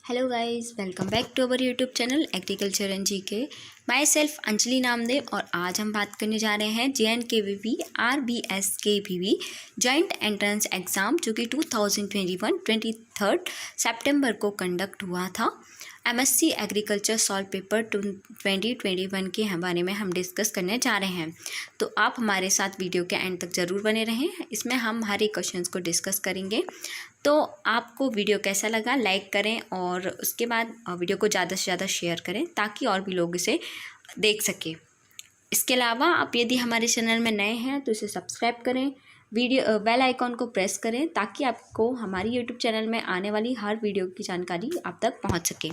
Hello guys, welcome back to our YouTube channel agriculture and GK. Myself Anjali Namdev और आज हम बात करने जा रहे हैं JNKVB RBSKVB joint entrance exam जो कि 2021 23 सितंबर को कंडक्ट हुआ था। MSc एग्रीकल्चर सॉल्व पेपर 2021 के बारे में हम डिस्कस करने जा रहे हैं, तो आप हमारे साथ वीडियो के एंड तक ज़रूर बने रहें। इसमें हम हर एक क्वेश्चंस को डिस्कस करेंगे। तो आपको वीडियो कैसा लगा लाइक करें और उसके बाद वीडियो को ज़्यादा से ज़्यादा शेयर करें ताकि और भी लोग इसे देख सकें। इसके अलावा आप यदि हमारे चैनल में नए हैं तो इसे सब्सक्राइब करें, वीडियो बेल आइकॉन को प्रेस करें ताकि आपको हमारी यूट्यूब चैनल में आने वाली हर वीडियो की जानकारी आप तक पहुंच सके।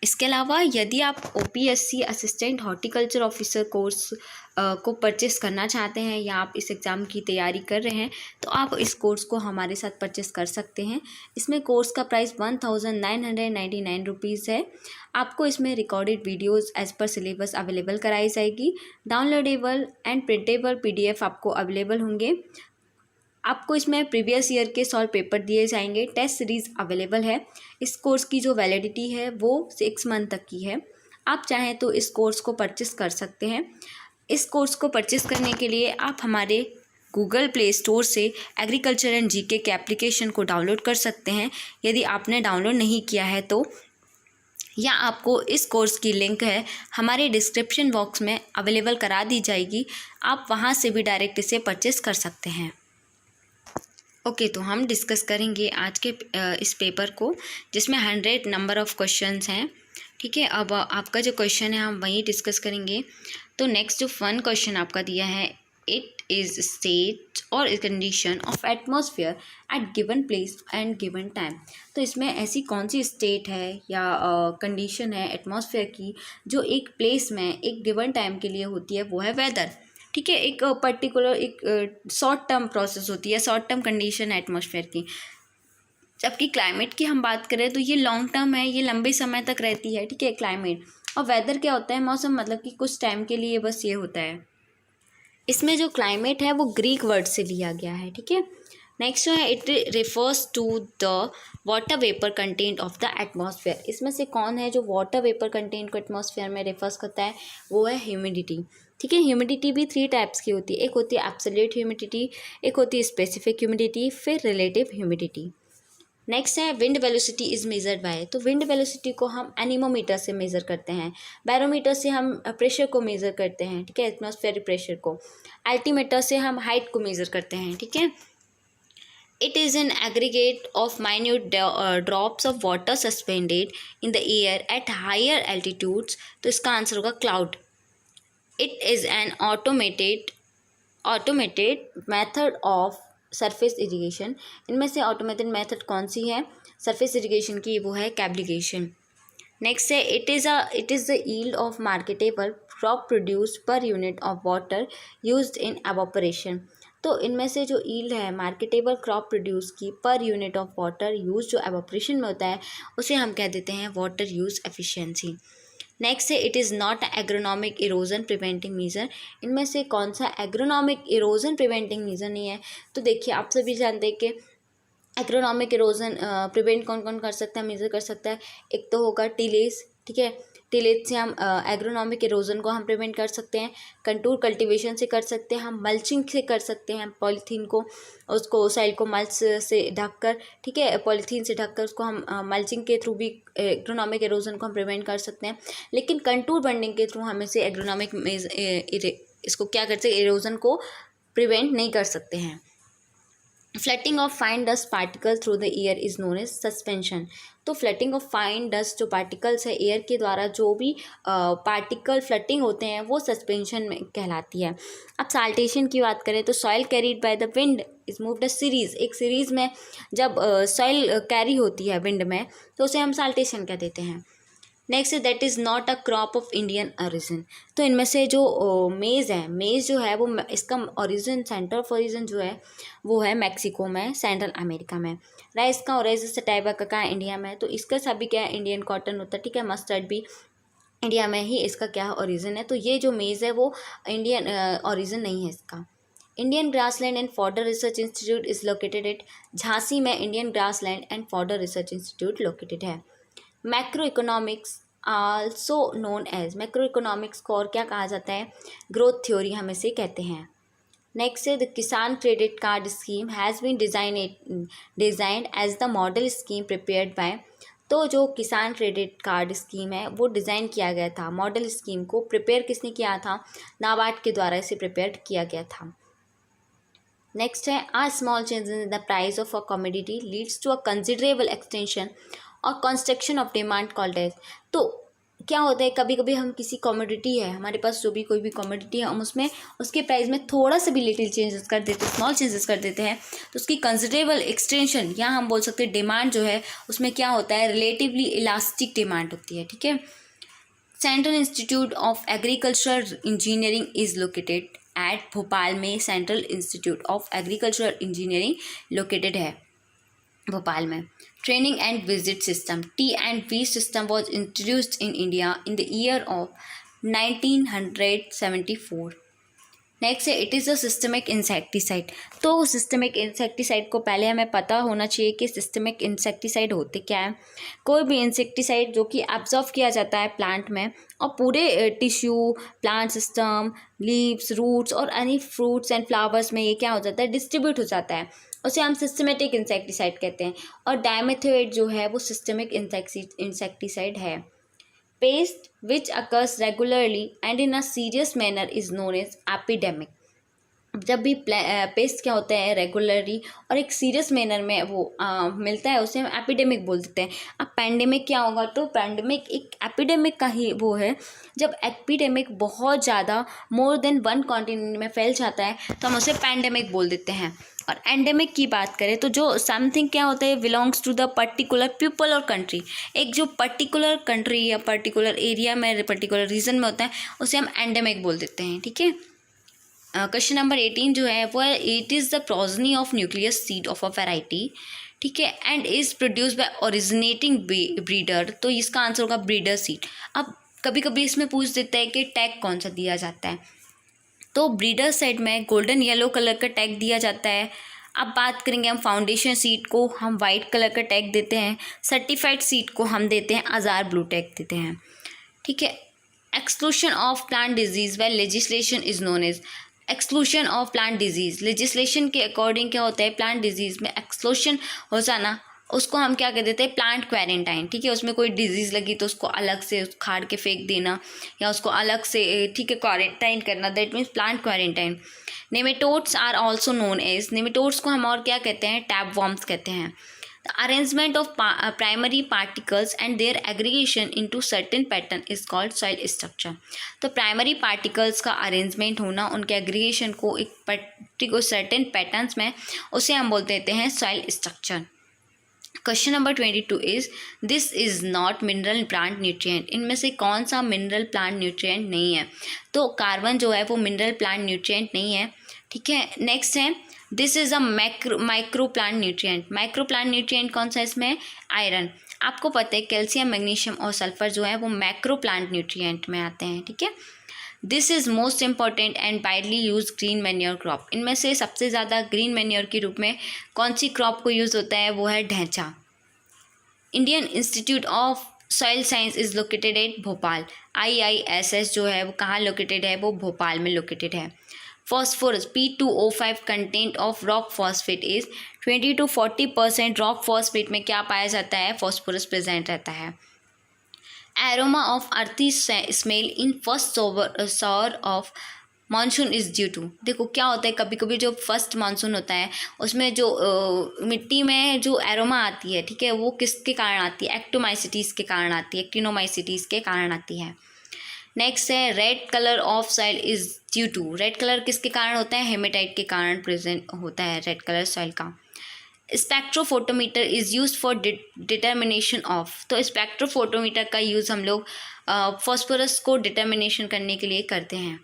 इसके अलावा यदि आप OPSC assistant horticulture officer course को परचेस करना चाहते हैं या आप इस एग्ज़ाम की तैयारी कर रहे हैं तो आप इस कोर्स को हमारे साथ परचेस कर सकते हैं। इसमें कोर्स का प्राइस 1999 रुपीज़ है। आपको इसमें recorded videos as per syllabus available कराई जाएगी। डाउनलोडेबल एंड प्रिंटेबल PDF आपको अवेलेबल होंगे। आपको इसमें प्रीवियस ईयर के सॉल्व पेपर दिए जाएंगे। टेस्ट सीरीज़ अवेलेबल है। इस कोर्स की जो वैलिडिटी है वो 6 मंथ तक की है। आप चाहें तो इस कोर्स को परचेस कर सकते हैं। इस कोर्स को परचेस करने के लिए आप हमारे गूगल प्ले स्टोर से एग्रीकल्चर एंड जीके के एप्लीकेशन को डाउनलोड कर सकते हैं यदि आपने डाउनलोड नहीं किया है तो, या आपको इस कोर्स की लिंक है हमारे डिस्क्रिप्शन बॉक्स में अवेलेबल करा दी जाएगी। आप वहां से भी डायरेक्ट इसे परचेस कर सकते हैं। ओके, तो हम डिस्कस करेंगे आज के इस पेपर को जिसमें 100 नंबर ऑफ़ क्वेश्चंस हैं। ठीक है, अब आपका जो क्वेश्चन है हम वही डिस्कस करेंगे। तो नेक्स्ट जो फन क्वेश्चन आपका दिया है, इट इज़ स्टेट और condition of atmosphere at given place and given time. तो इसमें ऐसी कौन सी स्टेट है या कंडीशन है एटमॉस्फेयर की जो एक प्लेस में एक गिवन टाइम के लिए होती है, वो है वेदर। ठीक है, एक पर्टिकुलर एक शॉर्ट टर्म प्रोसेस होती है, शॉर्ट टर्म कंडीशन है एटमॉस्फेयर की। जबकि क्लाइमेट की हम बात करें तो ये लॉन्ग टर्म है, ये लंबे समय तक रहती है। ठीक है, क्लाइमेट। और वेदर क्या होता है, मौसम, मतलब कि कुछ टाइम के लिए बस ये होता है। इसमें जो क्लाइमेट है वो ग्रीक वर्ड से लिया गया है। ठीक है, नेक्स्ट जो है, it refers to the water vapour content of the atmosphere. इसमें से कौन है जो वाटर वेपर कंटेंट को एटमॉस्फेयर में रिफर्स करता है, वो है ह्यूमिडिटी। ठीक है, ह्यूमिडिटी भी 3 टाइप्स की होती है। एक होती है एब्सोल्यूट ह्यूमिडिटी, एक होती है स्पेसिफिक ह्यूमिडिटी, फिर रिलेटिव ह्यूमिडिटी। नेक्स्ट है wind velocity is measured by. तो विंड वेलोसिटी को हम एनीमोमीटर से मेज़र करते हैं, बैरोमीटर से हम प्रेशर को मेज़र करते हैं। ठीक है, एटमॉस्फेरिक प्रेशर को। अल्टीमीटर से हम हाइट को मेज़र करते हैं। ठीक है, it is an aggregate of minute drops of water suspended in the air at higher altitudes. तो इसका आंसर होगा cloud. It is an automated method of surface irrigation. इनमें से ऑटोमेटेड मेथड कौन सी है सरफेस इरिगेशन की, वो है कैब्लिगेशन। नेक्स्ट है, it is the yield of marketable crop produced पर unit of water used in evaporation. तो इनमें से जो यील्ड है मार्केटेबल क्रॉप प्रोड्यूस की per unit of water use जो एवापोरेशन में होता है उसे हम कह देते हैं वाटर यूज एफिशिएंसी। नेक्स्ट है, it is not agronomic erosion preventing measure. इनमें से कौन सा एग्रोनॉमिक इरोजन प्रिवेंटिंग मीजर नहीं है। तो देखिए, आप सभी जानते हैं कि एग्रोनॉमिक इरोजन प्रिवेंट कौन कौन कर सकता है, मेजर कर सकता है। एक तो होगा टिलेज। ठीक है, टिलेज से हम एग्रोनॉमिक इरोजन को हम प्रिवेंट कर सकते हैं। कंटूर कल्टीवेशन से कर सकते हैं, हम मल्चिंग से कर सकते हैं। पॉलीथीन को, उसको साइड को मल्च से ढककर, ठीक है, पॉलीथीन से ढककर उसको हम मल्चिंग के थ्रू भी एग्रोनॉमिक इरोजन को हम प्रिवेंट कर सकते हैं। लेकिन कंटूर बंडिंग के थ्रू हम इसे एग्रोनॉमिक इसको क्या कर सकते, इरोजन को प्रिवेंट नहीं कर सकते हैं। Floating of fine dust particle through the air is known as suspension. तो फ्लटिंग ऑफ फाइन डस्ट जो पार्टिकल्स है एयर के द्वारा जो भी पार्टिकल फ्लटिंग होते हैं वो सस्पेंशन में कहलाती है। अब साल्टेशन की बात करें तो soil carried by the wind is moved a series. एक सीरीज में जब सॉइल कैरी होती है विंड में तो उसे हम साल्टेशन कह देते हैं। Next that is not a crop of Indian origin. तो इनमें से जो मेज़ है, मेज़ जो है वो इसका ओरिजिन, सेंटर ऑफ ओरिजिन जो है वो है मैक्सिको में, सेंट्रल अमेरिका में। राइस का ओरिजिन सटाइवा का कहाँ, इंडिया में। तो इसका सभी क्या है, इंडियन कॉटन होता है। ठीक है, मस्टर्ड भी इंडिया में ही इसका क्या ओरिजिन है। तो ये जो मेज़ है वो इंडियन ओरिजिन नहीं है इसका। Indian grassland and fodder research institute is located at Jhansi में Indian grassland and fodder research institute located है। Macro economics also known as, macro economics को और क्या कहा जाता है, ग्रोथ थ्योरी हम इसे कहते हैं। नेक्स्ट है the Kisan credit card scheme has been designed as the model scheme prepared by, तो जो किसान क्रेडिट कार्ड स्कीम है वो डिज़ाइन किया गया था, मॉडल स्कीम को प्रिपेयर किसने किया था, नाबार्ड के द्वारा इसे प्रिपेयर किया गया था। नेक्स्ट है a small change in the price of a commodity leads to a considerable extension और construction of demand called as, तो क्या होता है कभी कभी हम किसी कमोडिटी है, हमारे पास जो भी कोई भी कमोडिटी है, हम उसमें उसके प्राइस में थोड़ा सा भी लिटिल चेंजेस कर देते हैं, स्मॉल चेंजेस कर देते हैं, तो उसकी कंसिडरेबल एक्सटेंशन या हम बोल सकते हैं डिमांड जो है उसमें क्या होता है, रिलेटिवली इलास्टिक डिमांड होती है। ठीक है। Central institute of agriculture engineering is located at Bhopal में central institute of agriculture engineering located है भोपाल में। Training and visit system T&V system was introduced in India in the year of 1974। Next है it is a systemic insecticide, तो systemic insecticide को पहले हमें पता होना चाहिए कि सिस्टमिक इंसेक्टिसाइड होते क्या है। कोई भी इंसेक्टिसाइड जो कि एब्जॉर्व किया जाता है प्लांट में और पूरे tissue, plant system, leaves, roots और एनी फ्रूट्स एंड फ्लावर्स में ये क्या हो जाता है, डिस्ट्रीब्यूट हो जाता है, उसे हम सिस्टमेटिक इंसेक्टिसाइड कहते हैं। और डायमेथोएट जो है वो सिस्टमिक इंसेक्टिसाइड है। Paste which occurs regularly and in a serious manner is known as epidemic। जब भी पेस्ट क्या होता है रेगुलरली और एक सीरियस मैनर में वो मिलता है, उसे हम एपिडेमिक बोल देते हैं। अब पैंडेमिक क्या होगा, तो पैंडेमिक एक एपिडेमिक का ही वो है, जब एपिडेमिक बहुत ज़्यादा मोर देन वन कॉन्टिनेंट में फैल जाता है तो हम उसे पैंडेमिक बोल देते हैं। और एंडेमिक की बात करें तो जो समथिंग क्या होता है, belongs to the particular people और कंट्री, एक जो पर्टिकुलर कंट्री या पर्टिकुलर एरिया में पर्टिकुलर रीजन में होता है उसे हम एंडेमिक बोल देते हैं। ठीक है। क्वेश्चन नंबर 18 जो है वो है it is the progeny of nucleus seed of a variety, ठीक है, and is produce by originating breeder, तो इसका आंसर होगा ब्रीडर सीड। अब कभी कभी इसमें पूछ देता है कि टैग कौन सा दिया जाता है, तो ब्रीडर साइड में गोल्डन येलो कलर का टैग दिया जाता है। अब बात करेंगे हम फाउंडेशन सीड को, हम वाइट कलर का टैग देते हैं। सर्टिफाइड सीड को हम देते हैं आज़ार ब्लू टैग देते हैं। ठीक है। एक्सक्लूशन ऑफ प्लांट डिजीज़ व legislation is known as, exclusion of plant disease, legislation के अकॉर्डिंग क्या होता है, प्लांट डिजीज़ में एक्सक्लूशन हो जाना, उसको हम क्या कह देते हैं, प्लांट क्वारंटाइन। ठीक है। उसमें कोई डिजीज़ लगी तो उसको अलग से उखाड़ के फेंक देना या उसको अलग से ठीक है क्वारंटाइन करना, that means plant quarantine. Nematodes are also known as, nematodes को हम और क्या कहते हैं, टैप वॉर्म्स कहते हैं। The arrangement of primary particles and their aggregation into certain pattern is called soil structure। तो प्राइमरी पार्टिकल्स का अरेंजमेंट होना, उनके एग्रीगेशन को एक पर्टिकुलर सर्टेन पैटर्न्स में, उसे हम बोल देते हैं soil structure. Question number 22 is this is not mineral plant nutrient, इनमें से कौन सा मिनरल प्लांट न्यूट्रिएंट नहीं है, तो कार्बन जो है वो मिनरल प्लांट न्यूट्रिएंट नहीं है। ठीक है। नेक्स्ट है this is a micro plant nutrient, micro plant nutrient कौन सा इसमें, आयरन। आपको पता है कैल्शियम, मैग्नीशियम और सल्फर जो है वो मैक्रो प्लांट न्यूट्रिएंट में आते हैं। ठीक है। This is most important and widely use green manure crop, इनमें से सबसे ज़्यादा ग्रीन मैन्योर के रूप में कौन सी क्रॉप को यूज़ होता है, वो है ढैंचा। Indian institute of soil science is located at Bhopal, IISS जो है वो कहाँ लोकेटेड है, वो भोपाल में लोकेटेड है। Phosphorus P2O5 content of rock phosphate is 20 to 40%, rock phosphate में क्या पाया जाता है, फॉस्फोरस प्रेजेंट रहता है। Aroma of earthy smell in first shower of monsoon is due to, देखो क्या होता है कभी कभी जो फर्स्ट मानसून होता है उसमें जो मिट्टी में जो एरोमा आती है, ठीक है, वो किसके कारण आती है, एक्टोमाइसिटीज़ के कारण आती है, एक्टिनोमाइसिटीज़ के कारण आती है। नेक्स्ट है red colour of soil is due to, red colour किसके कारण होता है, हेमेटाइट के कारण प्रेजेंट होता है रेड कलर सॉइल का। Spectrophotometer is use for determination of, तो स्पेक्ट्रोफोटोमीटर का यूज़ हम लोग फॉस्फोरस को डिटर्मिनेशन करने के लिए करते हैं।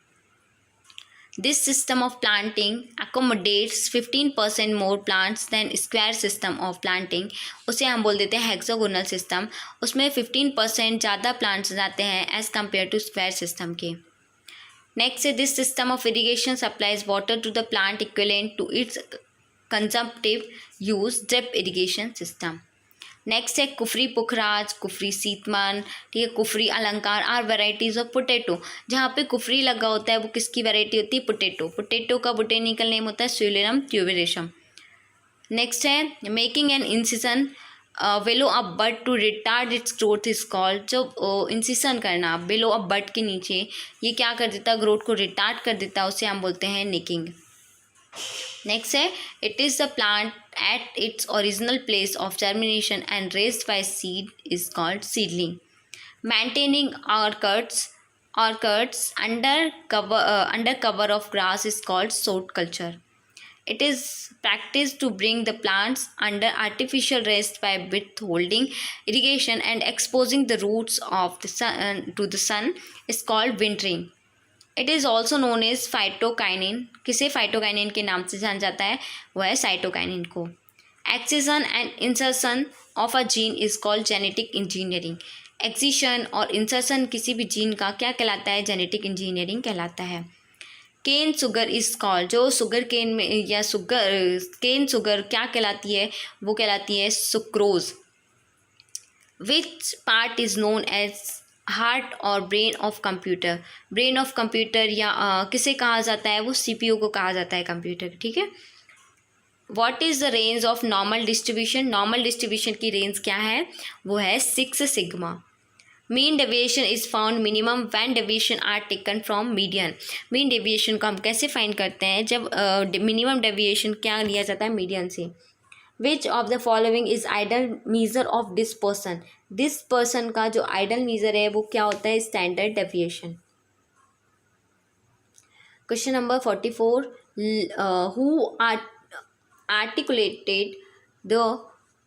This system of planting accommodates 15% more plants than square system of planting, उसे हम बोल देते हैं हेक्सागोनल सिस्टम, उसमें 15% ज़्यादा प्लांट्स जाते हैं as compare to square system के। नेक्स्ट है this system of irrigation supplies water to the plant equivalent to its consumptive use, drip irrigation system. Next है कुफरी पुखराज, कुफरी सीतमन, ठीक है, कुफरी अलंकार आर वेराइटीज ऑफ पोटैटो। जहाँ पे कुफरी लगा होता है वो किसकी वैरायटी होती है? पोटैटो। पोटैटो का बोटेनिकल नेम होता है स्यूलेरम ट्यूबेरेशम। नेक्स्ट है making an incision below a bud to retard its growth is called. जो इंसिसन करना बेलो अ बड के नीचे, ये क्या कर देता है? ग्रोथ को रिटार्ड कर देता है, उसे हम बोलते हैं निकिंग। नेक्स्ट है it is the plant at its original place of germination and raised by seed is called seedling. Maintaining orchards under cover of grass is called sod culture. It is practiced to bring the plants under artificial rest by withholding irrigation and exposing the roots of the sun to the sun is called wintering. It is also known as phytokinine. किसे phytokinine के नाम से जाना जाता है? वो है cytokinin को। Excision and insertion of a gene is called genetic engineering. एक्सीशन और इंसर्शन किसी भी जीन का क्या कहलाता है? जेनेटिक इंजीनियरिंग कहलाता है। केन शुगर इज कॉल्ड, जो शुगर केन में या केन शुगर क्या कहलाती है? वो कहलाती है sucrose. Which part is known as heart और brain of computer? Brain of computer या किसे कहा जाता है? वो सीपीयू को कहा जाता है कंप्यूटर, ठीक है। What is the range of normal distribution? Normal distribution की रेंज क्या है? वो है 6 sigma. Mean deviation is found minimum when deviation are taken from median. Mean deviation को हम कैसे फाइंड करते हैं? जब मिनिमम डेविएशन क्या लिया जाता है? मीडियन से। Which of the following is ideal measure of dispersion? Dispersion का जो आइडल मीजर है वो क्या होता है? Standard deviation. Question number 44, who articulated the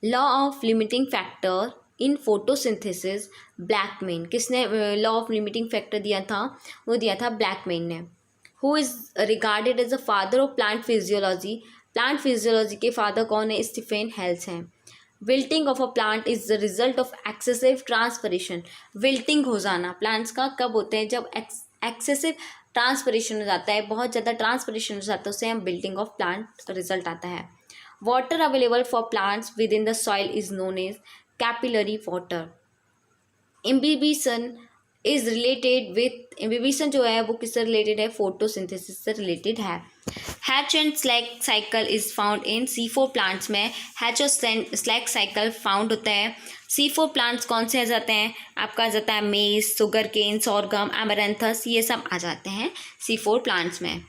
law of limiting factor in photosynthesis? Blackman. किसने लॉ ऑफ लिमिटिंग फैक्टर दिया था? वो दिया था ब्लैकमैन ने। Who is regarded as the father of plant physiology? Plant physiology के फादर कौन है? स्टीफन हेल्स हैं। Wilting of a plant is the result of excessive transpiration. Wilting हो जाना प्लांट्स का कब होते हैं? जब एक्सेसिव ट्रांसपिरेशन हो जाता है, बहुत ज़्यादा ट्रांसपिरेशन हो जाता है, उससे हम बिल्डिंग ऑफ प्लांट रिजल्ट आता है। Water available for plants within the soil is known as capillary water. Imbibition is related with, imbibition जो है वो किससे रिलेटेड है? फोटोसिंथेसिस से रिलेटेड है। Hatch and slag cycle is found in C4 plants में हैच और slag cycle found होता है। C4 प्लांट्स कौन से आ जाते हैं? आपका आ जाता है मेज, शुगर केन, सोरगम, एमरैंथस, ये सब आ जाते हैं C4 प्लांट्स में।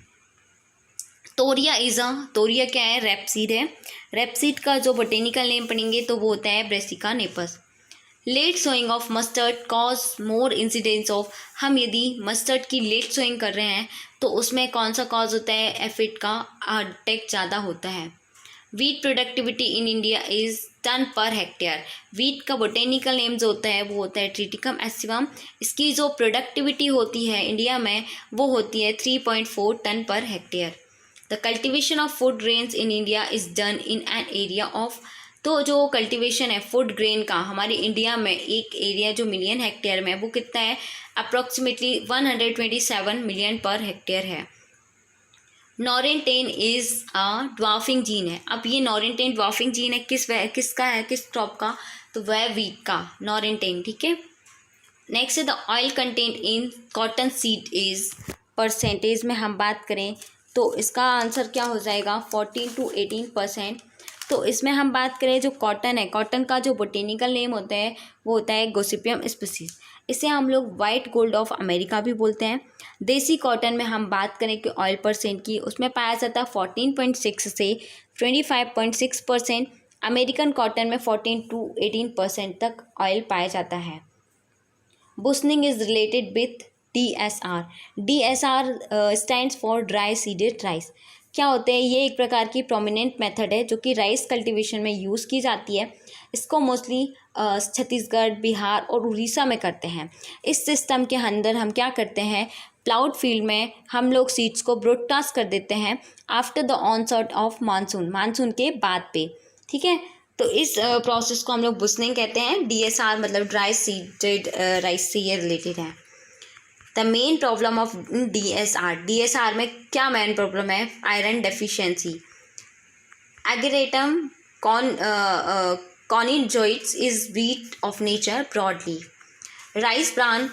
तोरिया क्या है? रेपसीड है। रेपसीड का जो बोटेनिकल नेम पढ़ेंगे तो वो होता है Brassica napus. Late sowing of mustard cause more incidence of, हम यदि मस्टर्ड की लेट सोइंग कर रहे हैं तो उसमें कौन सा कॉज होता है? एफिड का अटैक ज़्यादा होता है। Wheat productivity in India is ton per hectare. Wheat का बोटेनिकल नेम जो होता है वो होता है ट्रिटिकम एसिवम। इसकी जो प्रोडक्टिविटी होती है इंडिया में वो होती है 3.4 ton per hectare. The cultivation of food grains in India is done in an area of, तो जो कल्टीवेशन है फूड ग्रेन का हमारे इंडिया में एक एरिया जो मिलियन हेक्टेयर में, वो कितना है? अप्रॉक्सीमेटली 127 मिलियन पर हेक्टेयर है। नॉरेंटेन इज अ ड्वार्फिंग जीन है। अब ये नॉरेंटेन ड्वार्फिंग जीन है किसका है? किस क्रॉप का? तो वह वीट का नॉरेंटेन, ठीक है। नेक्स्ट है the oil content in cotton seed is, percentage में हम बात करें तो इसका आंसर क्या हो जाएगा? 14 to 18%। तो इसमें हम बात करें जो कॉटन है, कॉटन का जो बोटेनिकल नेम होता है वो होता है गोसिपियम स्पीसीज। इसे हम लोग वाइट गोल्ड ऑफ अमेरिका भी बोलते हैं। देसी कॉटन में हम बात करें कि ऑयल परसेंट की, उसमें पाया जाता है 14.6 से 25.6%। अमेरिकन कॉटन में 14 to 18% तक ऑयल पाया जाता है। Beushening is related with DSR। DSR stands for dry seeded rice. क्या होते हैं? ये एक प्रकार की प्रोमिनेंट मेथड है जो कि राइस कल्टीवेशन में यूज़ की जाती है। इसको मोस्टली छत्तीसगढ़, बिहार और उड़ीसा में करते हैं। इस सिस्टम के अंदर हम क्या करते हैं? प्लाउड फील्ड में हम लोग सीड्स को ब्रॉडकास्ट कर देते हैं after the onset of monsoon के बाद पे, ठीक है। तो इस प्रोसेस को हम लोग बुशनिंग कहते हैं। DSR मतलब ड्राई सीडेड राइस से ये रिलेटेड है। The main problem of DSR में क्या मेन प्रॉब्लम है? Iron deficiency. Ageratum conyzoides is weed of nature broadly. Rice bran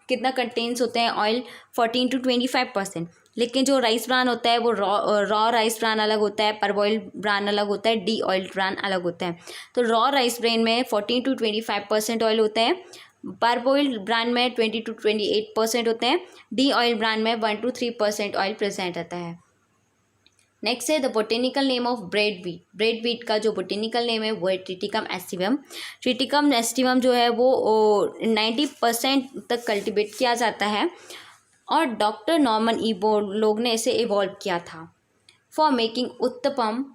कितना कंटेन्स होते हैं? Oil 14 to 25%। लेकिन जो राइस ब्रान होता है वो रॉ राइस ब्रान अलग होता है, परबॉइल्ड ब्रान अलग होता है, डी ऑयल्ड ब्रान अलग होता है। तो रॉ राइस ब्रान में 14 to 25% ऑयल होता है, परबॉइल्ड ब्रान में 20 to 28% होते हैं, डी ऑयल ब्रान में 1 to 3% ऑयल प्रेजेंट रहता है। नेक्स्ट है the botanical name of bread wheat. Bread wheat का जो बोटेनिकल नेम है वो है ट्रिटिकम एस्टिवम। ट्रिटिकम एस्टिवम जो है वो 90% तक कल्टिवेट किया जाता है और डॉक्टर नॉर्मन लोग ने इसे इवॉल्व किया था। For making uttapam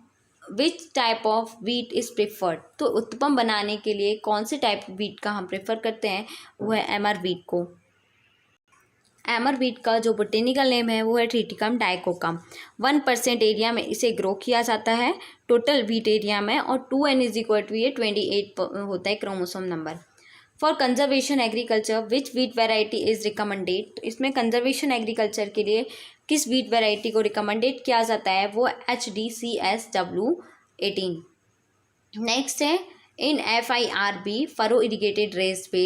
which type of wheat is preferred. तो उत्तपम बनाने के लिए कौन से टाइप वीट का हम प्रेफर करते हैं? वो है एमर वीट को। एमर वीट का जो बोटेनिकल नेम है वो है ट्रिटिकम डाइकोकम। 1% एरिया में इसे ग्रो किया जाता है टोटल वीट एरिया में, और 2n = 28 होता है chromosome number. For conservation agriculture which wheat variety is recommended. इसमें कंजर्वेशन एग्रीकल्चर के लिए किस वीट वेराइटी को रिकमेंडेड किया जाता है? वो HDCSW18। नेक्स्ट है in FIRB furrow irrigated raised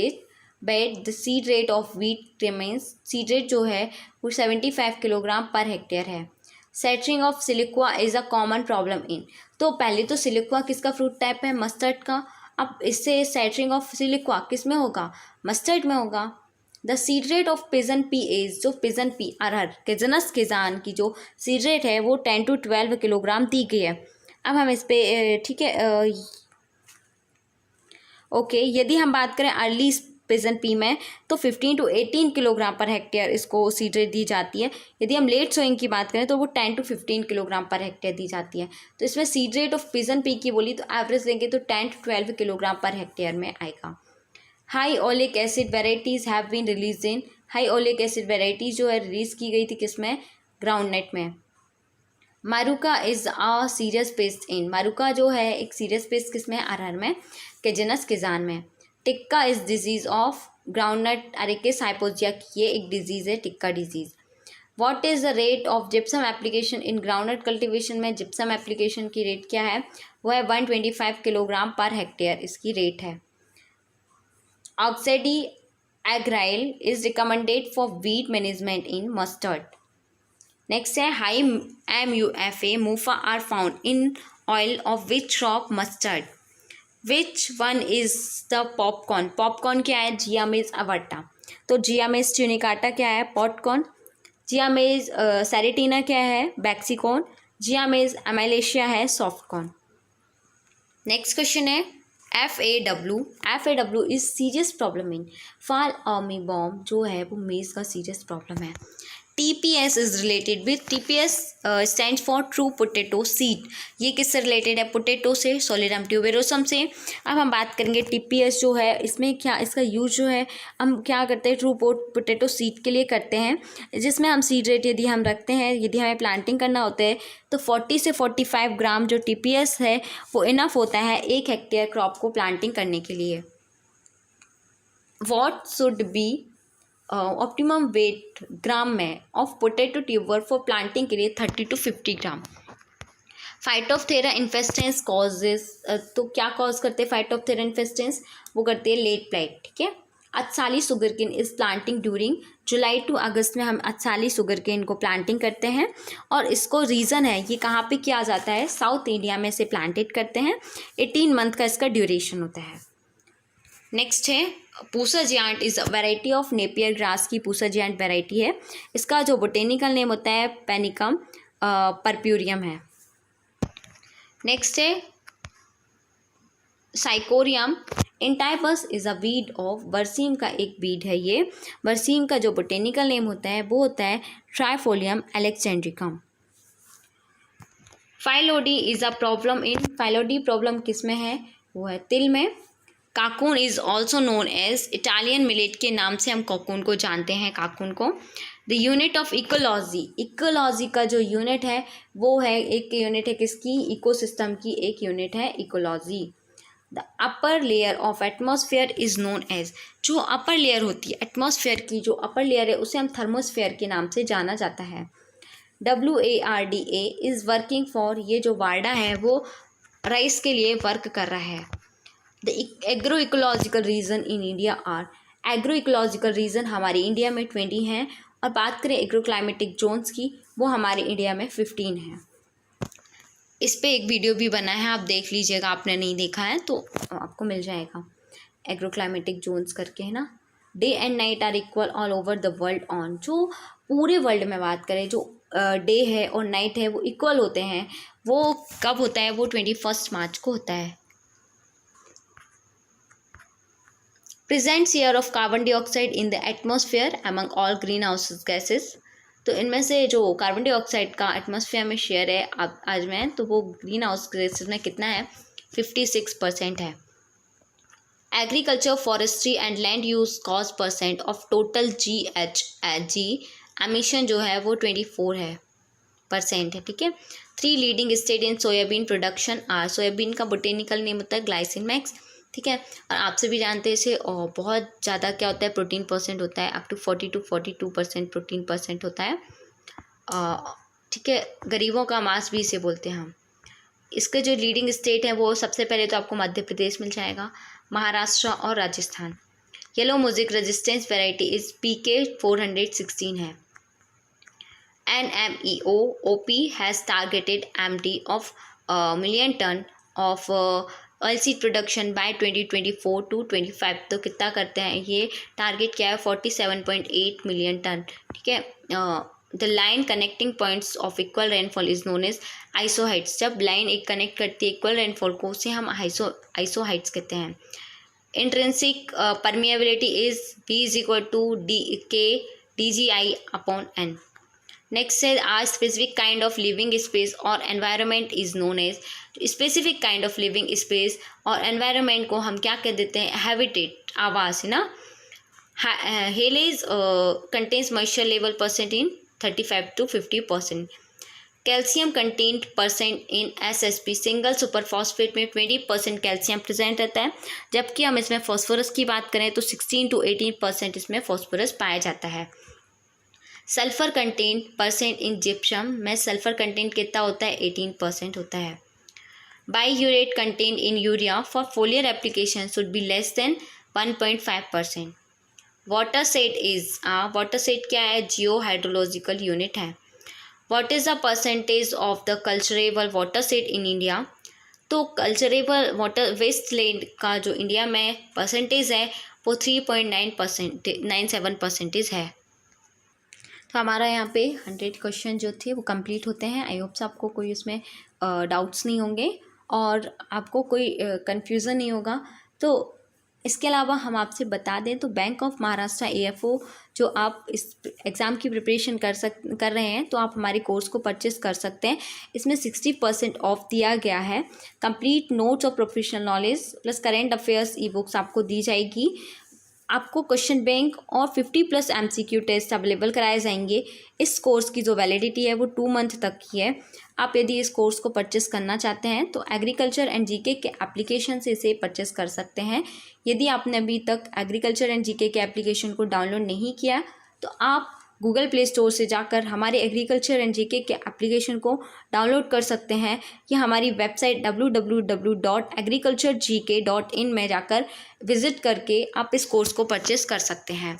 bed the seed rate of wheat remains. Seed rate जो है वो 75 किलोग्राम पर हेक्टेयर है। Shattering of siliqua is a common problem in. तो पहले तो सिलिक्वा किसका फ्रूट टाइप है? मस्टर्ड का। अब इससे सेटरिंग ऑफ सिलिक्वा किस में होगा? मस्टर्ड में होगा। The seed rate of pigeon pea as, जो पिजन पी अरहर केजनस केजान की जो सीड रेट है वो 10 to 12 किलोग्राम दी गई है। अब हम इस पे ठीक है ओके, यदि हम बात करें अर्ली पिजन पी में तो 15 to 18 किलोग्राम पर हेक्टेयर इसको सीड रेट दी जाती है। यदि हम लेट सोइंग की बात करें तो वो 10 to 15 किलोग्राम पर हेक्टेयर दी जाती है। तो इसमें seed rate of pigeon P की बोली तो एवरेज लेंगे तो 10 to 12 किलोग्राम पर हेक्टेयर में आएगा। High oleic acid varieties have been release in. High oleic acid varieties जो है रिलीज़ की गई थी किसमें? ग्राउंडनट में। Maruca is a serious pest in. Maruca जो है एक सीरियस पेस्ट किसमें? अरहर में, केजनस केजान में। Tikka is disease of groundnut arachis hypogaea की ये एक डिजीज़ है, tikka disease. What is the rate of gypsum application in groundnut cultivation में? जिप्सम एप्लीकेशन की रेट क्या है? वो है 125 किलोग्राम पर हेक्टेयर इसकी रेट है। Oxadiargyl is recommended for weed management in mustard. Next है high MUFA MUFA are found in oil of which crop? Mustard. Which one is the popcorn? Popcorn क्या है? जियामेज अवाटा। तो जियामेज Tunicata क्या है? Popcorn. जियामेज सेरेटिना क्या है? बैक्सीकॉर्न। जियामेज अमेलेशिया है सॉफ्टकॉर्न। नेक्स्ट क्वेश्चन है FAW is serious problem in fall army bomb जो है वो मेज का सीरियस प्रॉब्लम है। TPS is related with TPS stand for true potato seed. ये किससे रिलेटेड है? पोटैटो से, सोलिडम ट्यूबेरोसम से। अब हम बात करेंगे TPS जो है इसमें क्या इसका यूज जो है हम क्या करते हैं? ट्रू पोटैटो सीड के लिए करते हैं, जिसमें हम सीड रेट यदि हम रखते हैं, यदि हमें प्लांटिंग करना होता है तो 40 से 45 ग्राम जो TPS है वो इनफ होता है 1 हेक्टेयर क्रॉप को प्लांटिंग करने के लिए। What should be optimum weight gram में of potato tuber for planting के लिए? 30 to 50 gram. Phytophthora infestans causes, तो क्या कॉज करते हैं फाइटोप्थेरा इन्फेस्टेंस? वो करते हैं लेट ब्लाइट। ठीक है। अचसाली sugarcane is planting during July to August में हम अचसाली सुगरकेन को प्लांटिंग करते हैं, और इसको रीज़न है ये कहाँ पे किया जाता है? साउथ इंडिया में से प्लांटेड करते हैं। 18 मंथ का इसका ड्यूरेशन होता है। नेक्स्ट है Pusa giant is variety of Napier grass की पूसा जियांट वेराइटी है। इसका जो बोटेनिकल नेम होता है पेनिकम परप्यूरियम है। नेक्स्ट है साइकोरियम इंटाइपस इज़ अ वीड ऑफ। बरसीम का एक वीड है ये। बरसीम का जो बोटेनिकल नेम होता है वो होता है trifolium alexandrinum. Phyllody is a problem in. Phyllody problem किस में है? वो है तिल में। Cocoon is also known as. Italian millet के नाम से हम काकून को जानते हैं, काकून को। The unit of ecology. Ecology का जो यूनिट है वो है एक यूनिट है किसकी? इकोसिस्टम की एक यूनिट है ecology. The upper layer of atmosphere is known as, जो अपर लेयर होती है एटमॉस्फेयर की, जो अपर लेयर है उसे हम थर्मोस्फेयर के नाम से जाना जाता है। WARDA इज़ वर्किंग फॉर, ये जो वार्डा है वो राइस के लिए वर्क कर रहा है। The agro ecological region in India are, agro ecological region हमारे इंडिया में 20 हैं, और बात करें एग्रो क्लाइमेटिक जोन्स की, वो हमारे इंडिया में 15 हैं। इस पे एक वीडियो भी बना है, आप देख लीजिएगा, आपने नहीं देखा है तो आपको मिल जाएगा। एग्रो क्लाइमेटिक जोन्स करके है ना। Day and night are equal all over the world on, जो पूरे वर्ल्ड में बात करें जो डे है और नाइट है वो इक्वल होते हैं, वो कब होता है, वो 21 मार्च को होता है। Present share of carbon dioxide in the atmosphere among all green house gases, तो इनमें से जो कार्बन डाइऑक्साइड का एटमॉस्फेयर में शेयर है आज में, तो वो ग्रीन हाउस गैसेस में कितना है, 56% है। Agriculture, forestry and land use cause percent of total GHG emission जो है वो 24% है, ठीक है। 3 leading state in soybean production are, soybean का बोटेनिकल नेम होता है ग्लाइसिन मैक्स, ठीक है। और आपसे भी जानते हैं इसे, और बहुत ज़्यादा क्या होता है, प्रोटीन परसेंट होता है, up to 40 to 42% protein percent होता है, ठीक है। गरीबों का मांस भी इसे बोलते हैं हम। इसके जो लीडिंग स्टेट है वो सबसे पहले तो आपको मध्य प्रदेश मिल जाएगा, महाराष्ट्र और Rajasthan. Yellow mosaic resistance variety is PK 416 है। NMEO-OP has targeted MD of million ton of oilseed production by 2024 to 25, तो कितना करते हैं ये टारगेट, क्या है, 47.8 मिलियन टन, ठीक है। The line connecting points of equal rainfall is known as isohyets, जब लाइन एक कनेक्ट करती है इक्वल रेनफॉल को उसे हम आइसोहाइट्स कहते हैं। Intrinsic permeability is B is equal to DGI/N। Next है are specific kind of living space और environment is known as, specific kind of living space और एनवायरनमेंट को हम क्या कह देते हैं, हैबिटेट, आवास, है ना। Haylage contains moisture level percent in 35 to 50%। Calcium content percent in SSP, single super phosphate में 20% कैल्शियम प्रेजेंट रहता है, जबकि हम इसमें फॉस्फोरस की बात करें तो 16 to 18% इसमें फॉस्फोरस पाया जाता है। Sulphur content percent in gypsum में सल्फर कंटेंट कितना होता है, 18% होता है। Biuret content in urea for foliar application should be less than 1.5%। Watershed is, watershed क्या है, जियो हाइड्रोलॉजिकल यूनिट है। What is the percentage of the culturable watershed in India, तो culturable water waste land का जो India में percentage है वो 3.97% है। तो हमारा यहाँ पे 100 क्वेश्चन जो थे वो कंप्लीट होते हैं। आई होप से आपको कोई उसमें डाउट्स नहीं होंगे और आपको कोई कन्फ्यूज़न नहीं होगा। तो इसके अलावा हम आपसे बता दें तो बैंक ऑफ महाराष्ट्र AFO जो आप इस एग्ज़ाम की प्रिपरेशन कर रहे हैं तो आप हमारे कोर्स को परचेस कर सकते हैं। इसमें 60% ऑफ दिया गया है। कंप्लीट नोट्स और professional knowledge plus current affairs e-books आपको दी जाएगी। आपको क्वेश्चन बैंक और 50+ MCQ टेस्ट अवेलेबल कराए जाएंगे। इस कोर्स की जो वैलिडिटी है वो 2 मंथ तक की है। आप यदि इस कोर्स को परचेस करना चाहते हैं तो एग्रीकल्चर एंड जीके के एप्लीकेशन से इसे परचेस कर सकते हैं। यदि आपने अभी तक एग्रीकल्चर एंड जीके के एप्लीकेशन को डाउनलोड नहीं किया तो आप गूगल प्ले स्टोर से जाकर हमारे एग्रीकल्चर एंड जीके के एप्लीकेशन को डाउनलोड कर सकते हैं या हमारी वेबसाइट www.agriculturegk.in में जाकर विज़िट करके आप इस कोर्स को परचेस कर सकते हैं।